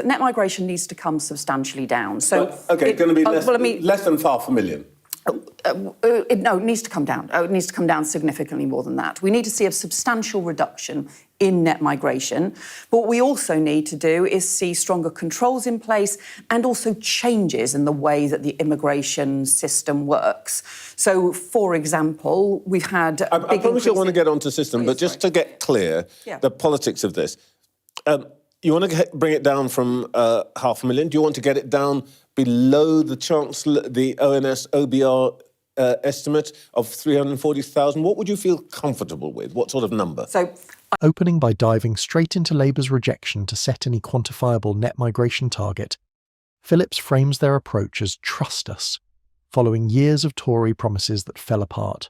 net migration needs to come substantially down. So, OK, it's going to be less than 500,000. No, it needs to come down. It needs to come down significantly more than that. We need to see a substantial reduction in net migration. But what we also need to do is see stronger controls in place and also changes in the way that the immigration system works. So, for example, we've had I promise you want to get onto system, but just to get clear, the politics of this. You want to bring it down from 500,000? Do you want to get it down below the Chancellor, the ONS OBR estimate of 340,000? What would you feel comfortable with? What sort of number? Opening by diving straight into Labour's rejection to set any quantifiable net migration target, Phillips frames their approach as "trust us," following years of Tory promises that fell apart.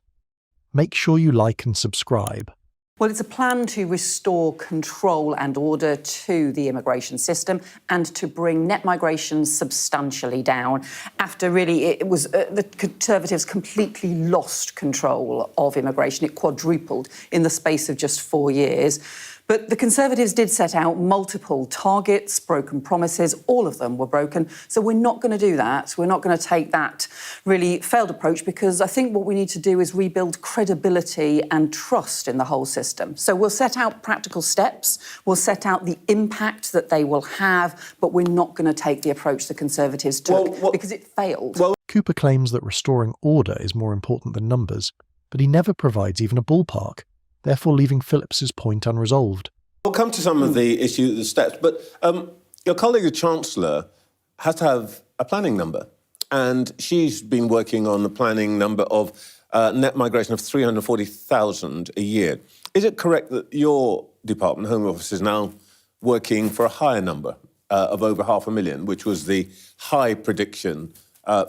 Make sure you like and subscribe. Well, it's a plan to restore control and order to the immigration system and to bring net migration substantially down after the Conservatives completely lost control of immigration. It quadrupled in the space of just 4 years. But the Conservatives did set out multiple targets, broken promises. All of them were broken. So we're not going to do that. We're not going to take that really failed approach, because I think what we need to do is rebuild credibility and trust in the whole system. So we'll set out practical steps. We'll set out the impact that they will have, but we're not going to take the approach the Conservatives took because it failed. Cooper claims that restoring order is more important than numbers, but he never provides even a ballpark, therefore leaving Phillips's point unresolved. We'll come to some of the issues, the steps, but your colleague, the Chancellor, has to have a planning number, and she's been working on the planning number of net migration of 340,000 a year. Is it correct that your department, Home Office, is now working for a higher number of over 500,000, which was the high prediction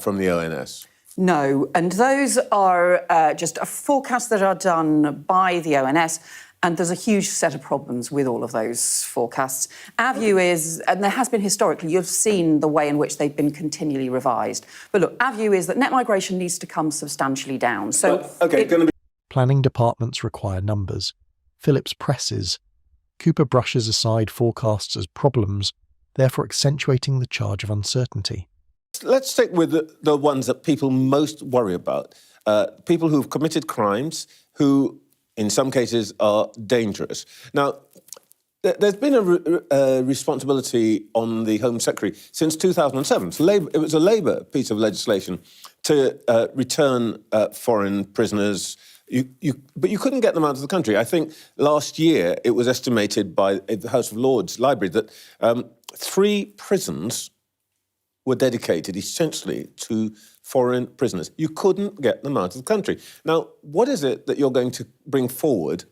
from the ONS? No, and those are just a forecast that are done by the ONS, and there's a huge set of problems with all of those forecasts. Our view is, and there has been historically, you've seen the way in which they've been continually revised. But look, our view is that net migration needs to come substantially down. So, Planning departments require numbers. Phillips presses. Cooper brushes aside forecasts as problems, therefore accentuating the charge of uncertainty. Let's stick with the ones that people most worry about. People who've committed crimes, who in some cases are dangerous. Now, there's been a responsibility on the Home Secretary since 2007. It was a Labour piece of legislation to return foreign prisoners, but you couldn't get them out of the country. I think last year it was estimated by the House of Lords Library that 3 prisons were dedicated essentially to foreign prisoners. You couldn't get them out of the country. Now, what is it that you're going to bring forward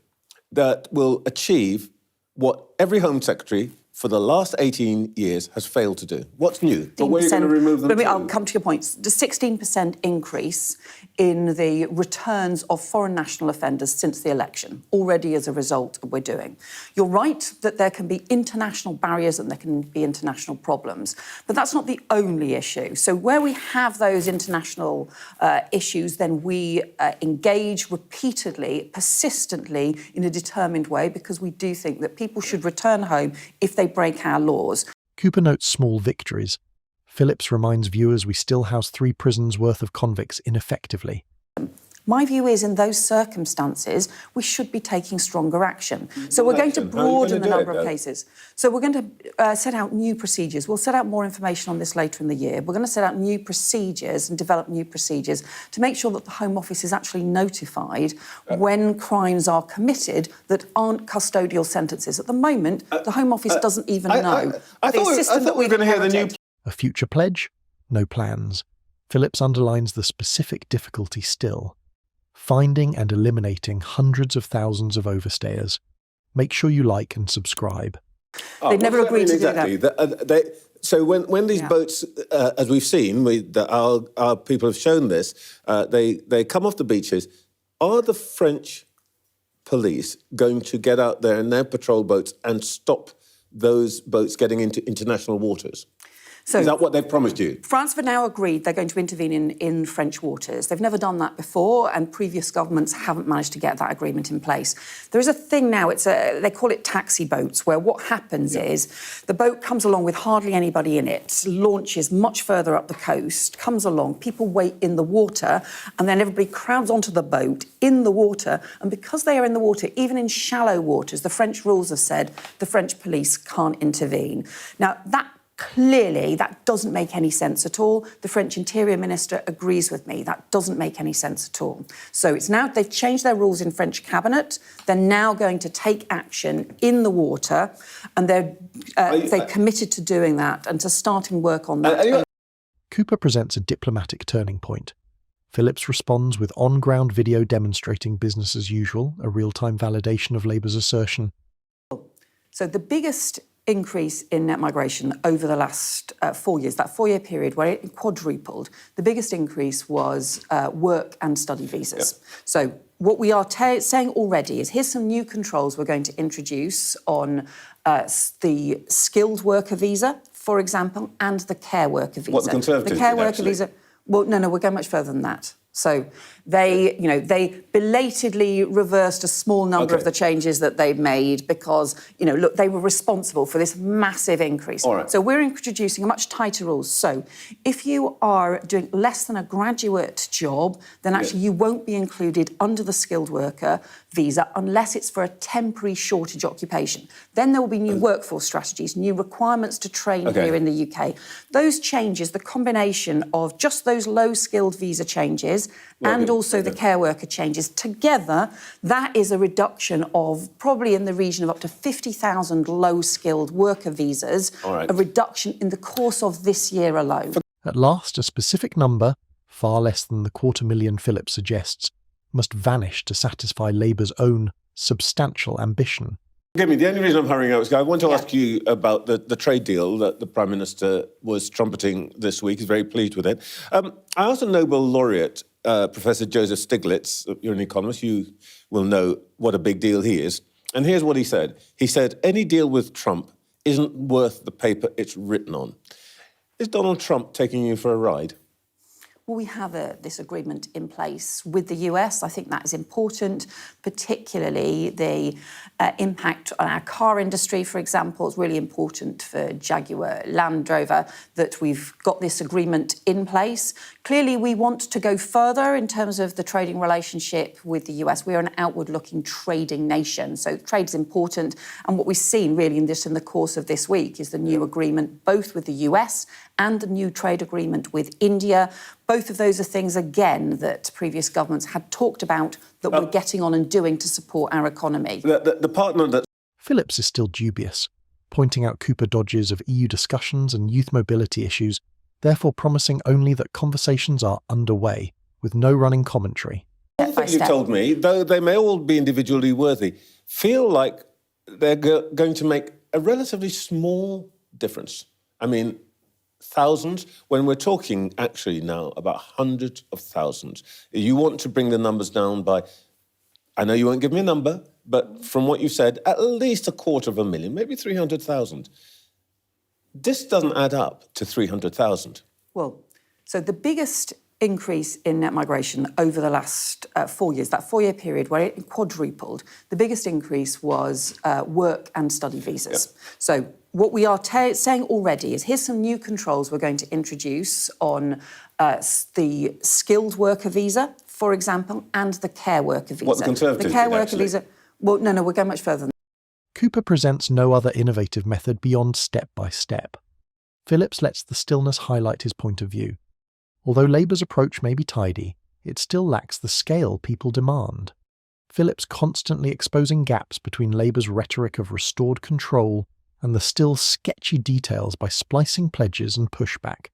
that will achieve what every Home Secretary for the last 18 years has failed to do? What's new? But where are you going to remove them? I'll come to your points. The 16% increase in the returns of foreign national offenders since the election, already as a result we're doing. You're right that there can be international barriers and there can be international problems, but that's not the only issue. So where we have those international issues, then we engage repeatedly, persistently, in a determined way, because we do think that people should return home if they break our laws. Cooper notes small victories. Phillips reminds viewers we still house 3 prisons worth of convicts ineffectively. My view is, in those circumstances, we should be taking stronger action. So we're going to broaden the number of cases. So we're going to set out new procedures. We'll set out more information on this later in the year. We're going to set out new procedures and develop new procedures to make sure that the Home Office is actually notified when crimes are committed that aren't custodial sentences. At the moment, the Home Office doesn't even know. I thought we were going to hear the new... A future pledge? No plans. Phillips underlines the specific difficulty still. Finding and eliminating hundreds of thousands of overstayers. Make sure you like and subscribe. They've never agreed to do that. So when these boats, as we've seen, our people have shown this, they come off the beaches. Are the French police going to get out there in their patrol boats and stop those boats getting into international waters? So Is that what they've promised you? France have now agreed they're going to intervene in French waters. They've never done that before, and previous governments haven't managed to get that agreement in place. There is a thing now, they call it taxi boats, where what happens is the boat comes along with hardly anybody in it, launches much further up the coast, comes along, people wait in the water, and then everybody crowds onto the boat in the water. And because they are in the water, even in shallow waters, the French rules have said the French police can't intervene. Now, clearly, that doesn't make any sense at all. The French Interior Minister agrees with me. That doesn't make any sense at all. So it's now, they've changed their rules in French cabinet. They're now going to take action in the water, and they've committed to doing that and to starting work on that. Cooper presents a diplomatic turning point. Phillips responds with on-ground video demonstrating business as usual, a real-time validation of Labour's assertion. So the biggest increase in net migration over the last 4 years, that 4-year period where it quadrupled, the biggest increase was work and study visas. Yep. So what we are saying already is here's some new controls we're going to introduce on the skilled worker visa, for example, and the care worker visa. What the Conservatives The care did, worker actually. visa. Well, no, we're going much further than that. So they belatedly reversed a small number of the changes that they'd made because, look, they were responsible for this massive increase. All right. So we're introducing a much tighter rules. So if you are doing less than a graduate job, then actually you won't be included under the skilled worker visa unless it's for a temporary shortage occupation. Then there will be new workforce strategies, new requirements to train here in the UK. Those changes, the combination of just those low-skilled visa changes and also the care worker changes, together, that is a reduction of probably in the region of up to 50,000 low-skilled worker visas, a reduction in the course of this year alone. At last, a specific number, far less than the 250,000 Phillips suggests, must vanish to satisfy Labour's own substantial ambition. Forgive me, the only reason I'm hurrying up is I want to ask you about the trade deal that the Prime Minister was trumpeting this week. He's very pleased with it. I asked a Nobel laureate, Professor Joseph Stiglitz, you're an economist, you will know what a big deal he is. And here's what he said. He said, any deal with Trump isn't worth the paper it's written on. Is Donald Trump taking you for a ride? Well, we have this agreement in place with the US. I think that is important, particularly the impact on our car industry, for example. It's really important for Jaguar Land Rover that we've got this agreement in place. Clearly, we want to go further in terms of the trading relationship with the US. We are an outward-looking trading nation, so trade is important. And what we've seen really in the course of this week is the new agreement both with the US and the new trade agreement with India. Both of those are things, again, that previous governments had talked about that we're getting on and doing to support our economy. The partner that... Phillips is still dubious, pointing out Cooper dodges of EU discussions and youth mobility issues, therefore promising only that conversations are underway, with no running commentary. All the things you told me, though they may all be individually worthy, feel like they're going to make a relatively small difference. I mean, thousands, when we're talking actually now about hundreds of thousands. You want to bring the numbers down by, I know you won't give me a number, but from what you said, at least 250,000, maybe 300,000. This doesn't add up to 300,000. Well, so the biggest increase in net migration over the last 4 years, that 4-year period where it quadrupled, the biggest increase was work and study visas. So what we are saying already is here's some new controls we're going to introduce on the skilled worker visa, for example, and the care worker visa. What the Conservatives The care did, worker actually. visa. Well, no, we're going much further than that. Cooper presents no other innovative method beyond step by step. Phillips lets the stillness highlight his point of view. Although Labour's approach may be tidy, it still lacks the scale people demand. Phillips constantly exposing gaps between Labour's rhetoric of restored control and the still sketchy details by splicing pledges and pushback.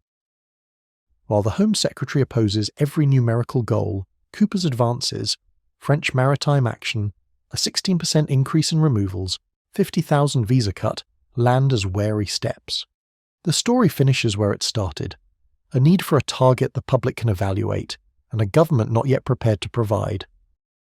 While the Home Secretary opposes every numerical goal, Cooper's advances, French maritime action, a 16% increase in removals, 50,000 visa cut, land as wary steps. The story finishes where it started. A need for a target the public can evaluate, and a government not yet prepared to provide.